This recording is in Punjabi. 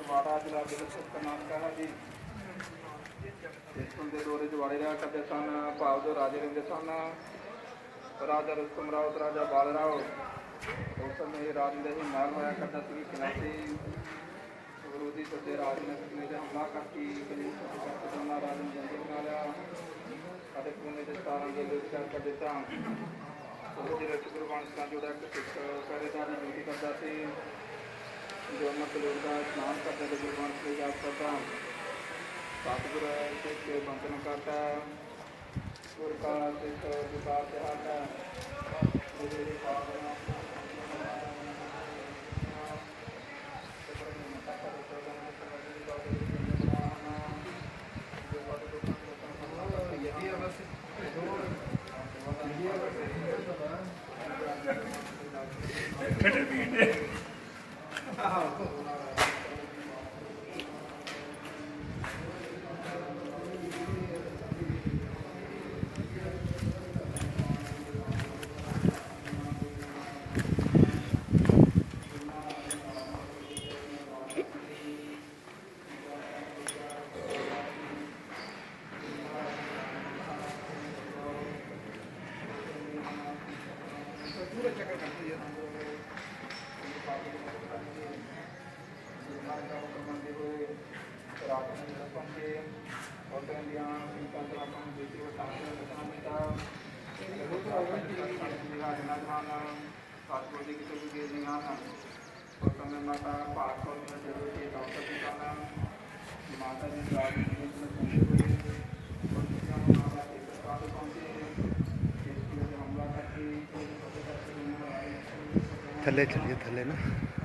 ਵਾੜਾ ਜ਼ਿਲ੍ਹਾ ਬਿਲਕੁਲ ਕਰਨਾਟਕਾ ਹੈ ਜੀ। ਇੱਥੋਂ ਦੇ ਦੌਰੇ 'ਚ ਵਾੜੇ ਰਿਹਾ ਕਰਦੇ ਸਨ। ਭਾਵ ਜੋ ਰਾਜੇ ਰਹਿੰਦੇ ਸਨ, ਰਾਜਾ ਰੁਸਤਮ ਰਾਓ ਤੇ ਰਾਜਾ ਬਾਲ ਰਾਓ। ਉਸ ਸਮੇਂ ਰਾਜ ਦੇ ਹੀ ਮਹਿਲ ਹੋਇਆ ਕਰਦਾ ਸੀ ਕਿਲਾ ਸੀ। ਵਿਰੋਧੀ ਸੱਜੇ ਰਾਜ ਨੇ ਕਿਲੇ 'ਤੇ ਹਮਲਾ ਕਰਕੇ ਉਹਨਾਂ ਰਾਜ ਨੂੰ ਜੰਗਲ ਬਣਾ ਲਿਆ ਅਤੇ ਪੂਨੇ ਦੇ 17 ਦੇ ਵਿੱਚ ਕਰ ਦਿੱਤਾ। ਉਹਦੇ ਵਿੱਚ ਗੁਰਬਾਣੀ ਸਿੰਘ ਜਿਹੜਾ ਇੱਕ ਸਿੱਖ ਪਹਿਰੇਦਾਰ ਦੀ ਡਿਊਟੀ ਕਰਦਾ ਸੀ, ਜੋ ਅੰਮ੍ਰਿਤ ਲੋੜਦਾ ਇਸ਼ਨਾਨ ਕਰਦੇ ਤੇ ਗੁਰਬਾਣੀ ਸਿੰਘ ਯਾਦ ਕਰਦਾ। ਸਤਿਗੁਰ ਸਿੱਖ ਬੰਧਨ ਕਰਦਾ, ਗੁਰ ਕਾ ਸਿੱਖ ਵਿਕਾਰ ਤਿਹਾਰਦਾ। थले चलिए, थले ना।